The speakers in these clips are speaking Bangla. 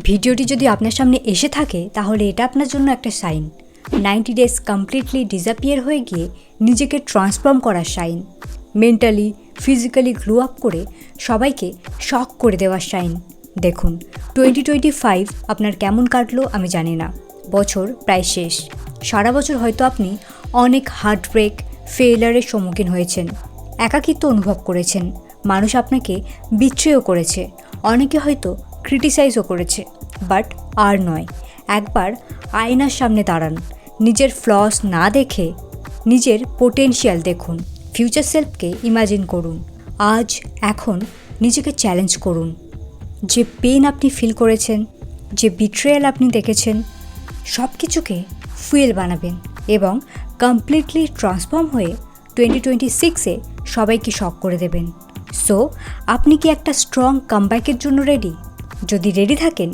ভিডিওটি যদি আপনার সামনে এসে থাকে তাহলে এটা আপনার জন্য একটা সাইন। 90 ডেজ কমপ্লিটলি ডিসঅ্যাপিয়ার হয়ে গিয়ে নিজেকে ট্রান্সফর্ম করার sign. Mentally physically glow up করে সবাইকে শক করে দেওয়ার সাইন। দেখুন 2025 আপনার কেমন কাটলো আমি জানি না। বছর প্রায় শেষ। সারা বছর হয়তো আপনি অনেক হার্টব্রেক ফেইলারের সম্মুখীন হয়েছেন, একাকিত্ব অনুভব করেছেন, মানুষ আপনাকে বিচ্ছুও করেছে, অনেকে হয়তো ক্রিটিসাইজও করেছে, বাট আর নয়। একবার আয়নার সামনে দাঁড়ান, নিজের ফ্লস না দেখে নিজের পোটেনশিয়াল দেখুন, ফিউচার সেলফকে ইমাজিন করুন। আজ এখন নিজেকে চ্যালেঞ্জ করুন। যে পেন আপনি ফিল করেছেন, যে বিট্রেয়াল আপনি দেখেছেন, সব কিছুকে ফুয়েল বানাবেন এবং কমপ্লিটলি ট্রান্সফর্ম হয়ে 2026-এ সবাইকে শক করে দেবেন। সো আপনি কি একটা স্ট্রং কামব্যাকের জন্য রেডি? যদি রেডি থাকেন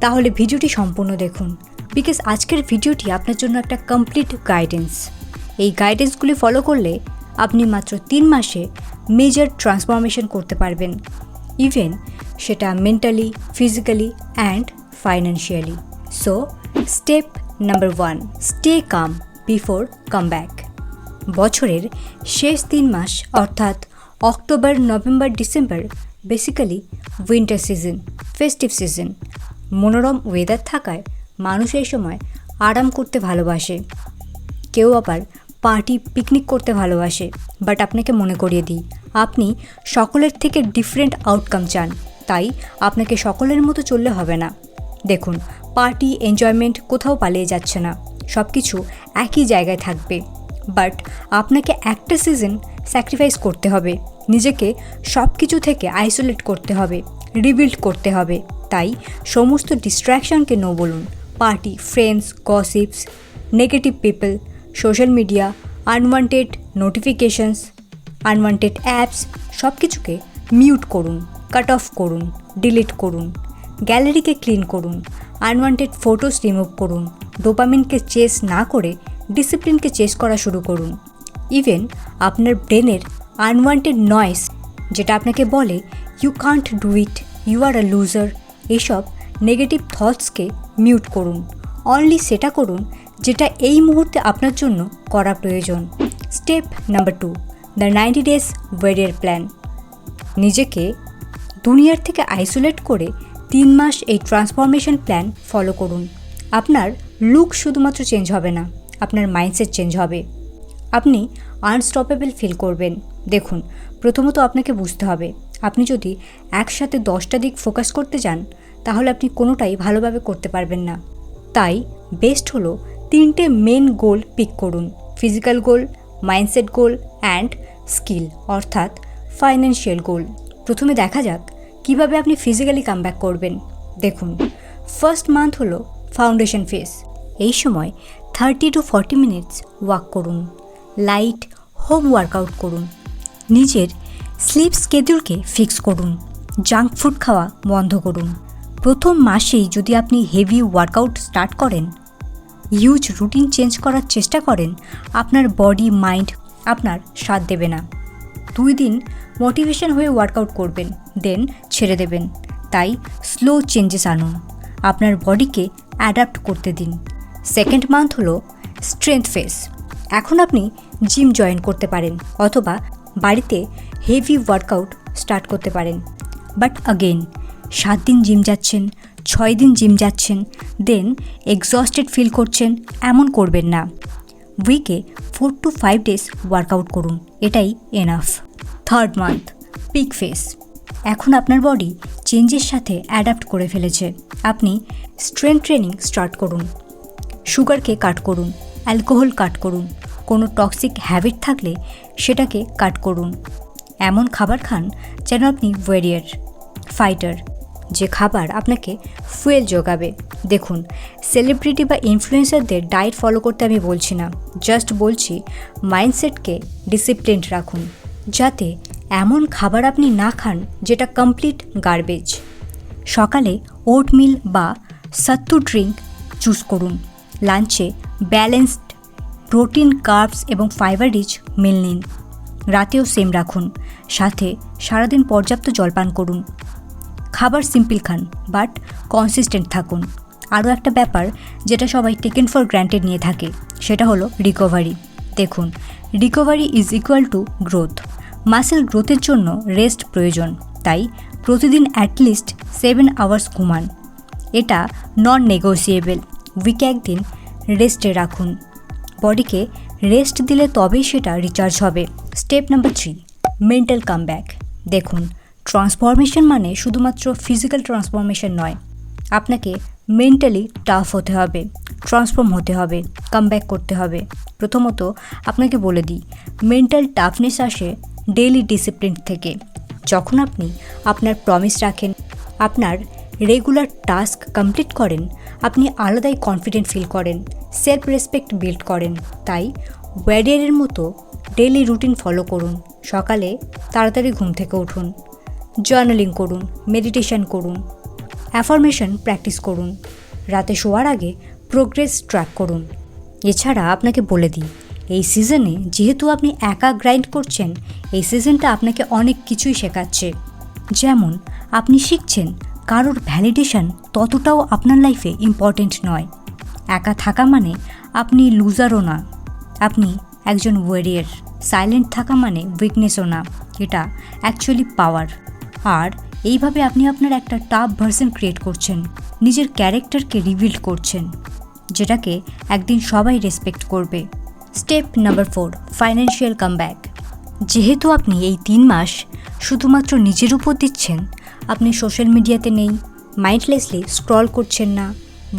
তাহলে ভিডিওটি সম্পূর্ণ দেখুন, বিকজ আজকের ভিডিওটি আপনার জন্য একটা কমপ্লিট গাইডেন্স। এই গাইডেন্সগুলি ফলো করলে আপনি মাত্র 3 মাসে মেজর ট্রান্সফরমেশন করতে পারবেন, ইভেন সেটা mentally, physically and financially. So step number 1, stay calm before comeback. বছরের শেষ 3 মাস অর্থাৎ October, November, December basically winter season, festive season. মনোরম ওয়েদার থাকায় মানুষ এই সময় আরাম করতে ভালোবাসে, কেউ আবার পার্টি পিকনিক করতে ভালোবাসে। বাট আপনাকে মনে করিয়ে দিই, আপনি সকলের থেকে ডিফারেন্ট আউটকাম চান, তাই আপনাকে সকলের মতো চললে হবে না। দেখুন, পার্টি এনজয়মেন্ট কোথাও পালিয়ে যাচ্ছে না, সব কিছু একই জায়গায় থাকবে। বাট আপনাকে একটা সিজন স্যাক্রিফাইস করতে হবে, নিজেকে সব কিছু থেকে আইসোলেট করতে হবে, রিবিল্ড করতে হবে। তাই সমস্ত ডিস্ট্র্যাকশনকে নো বলুন। Party, friends, gossips, negative people, social media, unwanted notifications, unwanted apps সব কিছুকে মিউট করুন, কাট অফ করুন, ডিলিট করুন। গ্যালারিকে ক্লিন করুন, আনওয়ান্টেড ফটোস রিমুভ করুন। ডোপামিনকে চেস না করে ডিসিপ্লিনকে চেস করা শুরু করুন। ইভেন আপনার ব্রেনের আনওয়ান্টেড নয়েস যেটা আপনাকে বলে you can't do it, you are a loser, এইসব নেগেটিভ থটসকে মিউট করুন। অনলি সেটা করুন যেটা এই মুহূর্তে আপনার জন্য করা প্রয়োজন। Step number 2, the 90 days warrior plan. নিজেকে দুনিয়ার থেকে আইসোলেট করে 3 মাস এই ট্রান্সফরমেশন প্ল্যান ফলো করুন। আপনার লুক শুধুমাত্র চেঞ্জ হবে না, আপনার মাইন্ডসেট চেঞ্জ হবে। আপনি আনস্টপেবল ফিল করবেন। দেখুন, প্রথমত আপনাকে বুঝতে হবে, আপনি যদি একসাথে 10টা দিক ফোকাস করতে যান তাহলে আপনি কোনোটাই ভালোভাবে করতে পারবেন না। তাই বেস্ট হলো 3টে মেন গোল পিক করুন: physical goal, mindset goal and skill অর্থাৎ ফাইন্যান্সিয়াল গোল। প্রথমে দেখা যাক কিভাবে আপনি ফিজিক্যালি কামব্যাক করবেন। দেখুন, ফার্স্ট মান্থ হলো ফাউন্ডেশন ফেজ। এই সময় 30 to 40 মিনিটস ওয়াক করুন, লাইট হোম ওয়ার্কআউট করুন, নিজের স্লিপ স্কেডিউলকে ফিক্স করুন, জাঙ্ক ফুড খাওয়া বন্ধ করুন। প্রথম মাসেই যদি আপনি হেভি ওয়ার্কআউট স্টার্ট করেন, হিউজ রুটিন চেঞ্জ করার চেষ্টা করেন, আপনার বডি মাইন্ড আপনার সাথ দেবে না। 2 দিন মোটিভেশন হয়ে ওয়ার্কআউট করবেন, দেন ছেড়ে দেবেন। তাই স্লো চেঞ্জেস আনুন, আপনার বডিকে অ্যাডাপ্ট করতে দিন। সেকেন্ড মান্থ হলো স্ট্রেংথ ফেজ। এখন আপনি জিম জয়েন করতে পারেন অথবা বাড়িতে হেভি ওয়ার্কআউট স্টার্ট করতে পারেন। বাট অগেন 7 দিন জিম যাচ্ছেন, 6 দিন জিম যাচ্ছেন, দেন এক্সস্টেড ফিল করছেন, এমন করবেন না। উইকে 4 to 5 ডেজ ওয়ার্কআউট করুন, এটাই enough. Third month peak phase. এখন আপনার বডি চেঞ্জের সাথে অ্যাডাপ্ট করে ফেলেছে। আপনি স্ট্রেংথ ট্রেনিং স্টার্ট করুন, সুগারকে কাট করুন, অ্যালকোহল কাট করুন, কোনো টক্সিক হ্যাবিট থাকলে সেটাকে কাট করুন। এমন খাবার খান যেন আপনি ওয়ারিয়ার, ফাইটার, যে খাবার আপনাকে ফুয়েল যোগাবে। দেখুন, সেলিব্রিটি বা ইনফ্লুয়েন্সারদের ডায়েট ফলো করতে আমি বলছি না, জাস্ট বলছি মাইন্ডসেটকে ডিসিপ্লিনড রাখুন, যাতে এমন খাবার আপনি না খান যেটা কমপ্লিট গার্বেজ। সকালে ওটমিল বা সত্তু ড্রিঙ্ক চুজ করুন, লাঞ্চে ব্যালেন্সড প্রোটিন, কার্বস এবং ফাইবার রিচ মিল নিন। রাতেও সেম রাখুন, সাথে সারাদিন পর্যাপ্ত জল পান করুন। খাবার সিম্পল খান, বাট কনসিস্টেন্ট থাকুন। আরও একটা ব্যাপার যেটা সবাই টেকেন ফর গ্র্যান্টেড নিয়ে থাকে, সেটা হলো রিকভারি। দেখুন, recovery is equal to growth. Muscle গ্রোথের জন্য রেস্ট প্রয়োজন, তাই প্রতিদিন অ্যাটলিস্ট 7 আওয়ার্স ঘুমান। এটা নন নেগোসিয়েবল। উইকে একদিন রেস্টে রাখুন। বডিকে রেস্ট দিলে তবেই সেটা রিচার্জ হবে। Step number 3, mental comeback. দেখুন, ট্রান্সফরমেশন মানে শুধুমাত্র ফিজিক্যাল ট্রান্সফরমেশন নয়, আপনাকে মেন্টালি টাফ হতে হবে, ট্রান্সফর্ম হতে হবে, কামব্যাক করতে হবে। প্রথমত আপনাকে বলে দিই, মেন্টাল টাফনেস আসে ডেইলি ডিসিপ্লিন থেকে। যখন আপনি আপনার প্রমিস রাখেন, আপনার রেগুলার টাস্ক কমপ্লিট করেন, আপনি আলাদাই কনফিডেন্ট ফিল করেন, সেলফ রেসপেক্ট বিল্ড করেন। তাই ওয়ারিয়ারের মতো ডেইলি রুটিন ফলো করুন। সকালে তাড়াতাড়ি ঘুম থেকে উঠুন, জার্নালিং করুন, মেডিটেশন করুন, অ্যাফার্মেশন প্র্যাকটিস করুন, রাতে শোয়ার আগে প্রোগ্রেস ট্র্যাক করুন। এছাড়া আপনাকে বলে দিই, এই সিজনে যেহেতু আপনি একা গ্রাইন্ড করছেন, এই সিজনটা আপনাকে অনেক কিছুই শেখাচ্ছে। যেমন আপনি শিখছেন কারোর ভ্যালিডেশন ততটাও আপনার লাইফে ইম্পর্টেন্ট নয়। একা থাকা মানে আপনি লুজারও না, আপনি একজন ওয়ারিয়ার। সাইলেন্ট থাকা মানে উইকনেসও না, এটা অ্যাকচুয়ালি পাওয়ার। আর এইভাবে আপনি আপনার একটা টাফ ভার্সন ক্রিয়েট করছেন, নিজের ক্যারেক্টারকে রিবিল্ড করছেন, যেটাকে একদিন সবাই রেসপেক্ট করবে। Step number 4, financial comeback. যেহেতু আপনি এই 3 মাস শুধুমাত্র নিজের উপর দিচ্ছেন, আপনি সোশ্যাল মিডিয়াতে নেই, মাইন্ডলেসলি স্ক্রল করছেন না,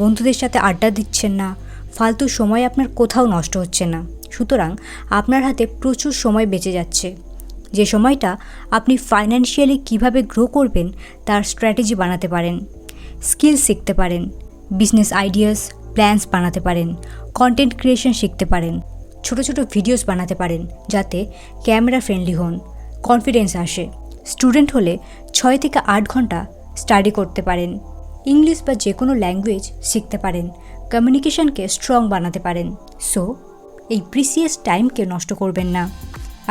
বন্ধুদের সাথে আড্ডা দিচ্ছেন না, ফালতু সময় আপনার কোথাও নষ্ট হচ্ছে না। সুতরাং আপনার হাতে প্রচুর সময় বেঁচে যাচ্ছে, যে সময়টা আপনি ফাইন্যান্সিয়ালি কিভাবে গ্রো করবেন তার স্ট্র্যাটেজি বানাতে পারেন, স্কিল শিখতে পারেন, বিজনেস আইডিয়াস প্ল্যানস বানাতে পারেন, কন্টেন্ট ক্রিয়েশন শিখতে পারেন, ছোট ছোট ভিডিওস বানাতে পারেন যাতে ক্যামেরা ফ্রেন্ডলি হন, কনফিডেন্স আসে। স্টুডেন্ট হলে 6 থেকে 8 ঘন্টা স্টাডি করতে পারেন, ইংলিশ বা যে কোনো ল্যাঙ্গুয়েজ শিখতে পারেন, কমিউনিকেশনকে স্ট্রং বানাতে পারেন। সো এই প্রিসিয়াস টাইমকে নষ্ট করবেন না।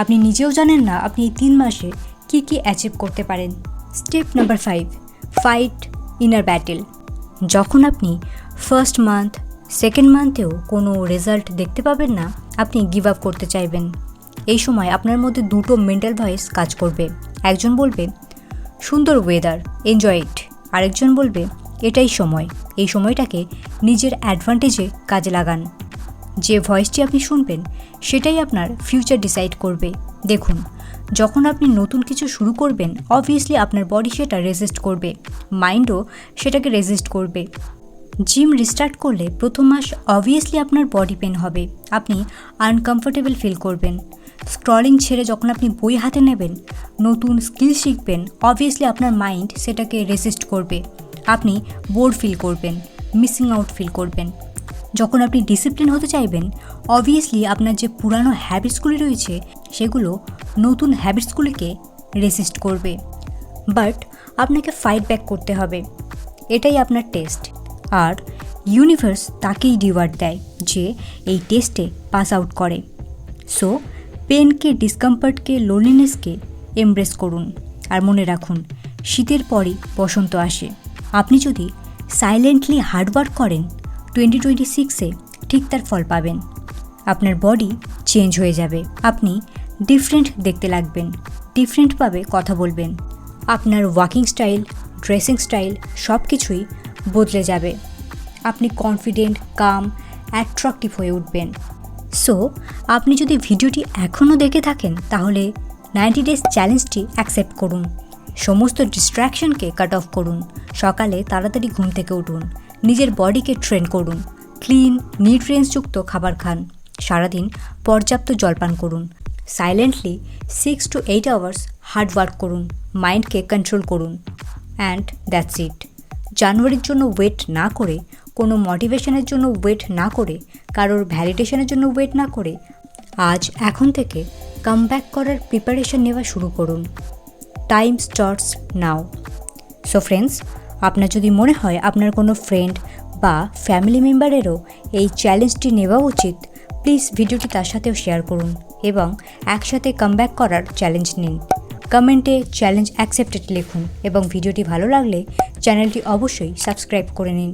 আপনি নিজেও জানেন না আপনি এই 3 মাসে কী কী অ্যাচিভ করতে পারেন। Step number 5, fight inner battle. যখন আপনি ফার্স্ট মান্থ, সেকেন্ড মান্থেও কোনো রেজাল্ট দেখতে পাবেন না, আপনি গিভ আপ করতে চাইবেন। এই সময় আপনার মধ্যে দুটো মেন্টাল ভয়েস কাজ করবে। একজন বলবে সুন্দর ওয়েদার, এনজয় ইট। আরেকজন বলবে এটাই সময়, এই সময়টাকে নিজের অ্যাডভান্টেজে কাজে লাগান। যে ভয়েসটি আপনি শুনবেন সেটাই আপনার ফিউচার ডিসাইড করবে। দেখুন, যখন আপনি নতুন কিছু শুরু করবেন, অবভিয়াসলি আপনার বডি সেটা রেজিস্ট করবে, মাইন্ডও সেটাকে রেজিস্ট করবে। জিম রিস্টার্ট করলে প্রথম মাস অবভিয়াসলি আপনার বডি পেন হবে, আপনি আনকমফোর্টেবল ফিল করবেন। স্ক্রলিং ছেড়ে যখন আপনি বই হাতে নেবেন, নতুন স্কিল শিখবেন, অবভিয়াসলি আপনার মাইন্ড সেটাকে রেজিস্ট করবে, আপনি বোর ফিল করবেন, মিসিং আউট ফিল করবেন। যখন আপনি ডিসিপ্লিন হতে চাইবেন, অবভিয়াসলি আপনার যে পুরানো হ্যাবিটসগুলি রয়েছে সেগুলো নতুন হ্যাবিটসগুলিকে রেজিস্ট করবে। বাট আপনাকে ফাইট ব্যাক করতে হবে, এটাই আপনার টেস্ট। আর ইউনিভার্স তাকেই রিওয়ার্ড দেয় যে এই টেস্টে পাস আউট করে। সো পেনকে, ডিসকমফর্টকে, লোনলিনেসকে এমব্রেস করুন। আর মনে রাখুন, শীতের পরই বসন্ত আসে। আপনি যদি সাইলেন্টলি হার্ডওয়ার্ক করেন, 2026-এ ঠিক তার ফল পাবেন। আপনার বডি চেঞ্জ হয়ে যাবে, আপনি ডিফারেন্ট দেখতে লাগবেন, ডিফারেন্টভাবে কথা বলবেন, আপনার ওয়াকিং স্টাইল, ড্রেসিং স্টাইল সব কিছুই বদলে যাবে। আপনি কনফিডেন্ট, কাম, অ্যাট্রাকটিভ হয়ে উঠবেন। সো আপনি যদি ভিডিওটি এখনও দেখে থাকেন তাহলে 90 ডেজ চ্যালেঞ্জটি অ্যাকসেপ্ট করুন। সমস্ত ডিস্ট্র্যাকশনকে কাট অফ করুন, সকালে তাড়াতাড়ি ঘুম থেকে উঠুন, নিজের বডিকে ট্রেন করুন, ক্লিন নিউট্রিয়েন্টসযুক্ত খাবার খান, সারাদিন পর্যাপ্ত জলপান করুন, silently 6 to 8 hours hard work করুন, মাইন্ডকে কন্ট্রোল করুন। And that's it. জানুয়ারির জন্য ওয়েট না করে, কোনো মোটিভেশনের জন্য ওয়েট না করে, কারোর ভ্যালিডেশনের জন্য ওয়েট না করে আজ এখন থেকে কামব্যাক করার প্রিপারেশন নেওয়া শুরু করুন। Time starts now. So friends, আপনার যদি মনে হয় আপনার কোনো ফ্রেন্ড বা ফ্যামিলি মেম্বারেরও এই চ্যালেঞ্জটি নেওয়া উচিত, প্লিজ ভিডিওটি তার সাথেও শেয়ার করুন এবং একসাথে কামব্যাক করার চ্যালেঞ্জ নিন। কমেন্টে চ্যালেঞ্জ অ্যাকসেপ্টেড লিখুন এবং ভিডিওটি ভালো লাগলে চ্যানেলটি অবশ্যই সাবস্ক্রাইব করে নিন।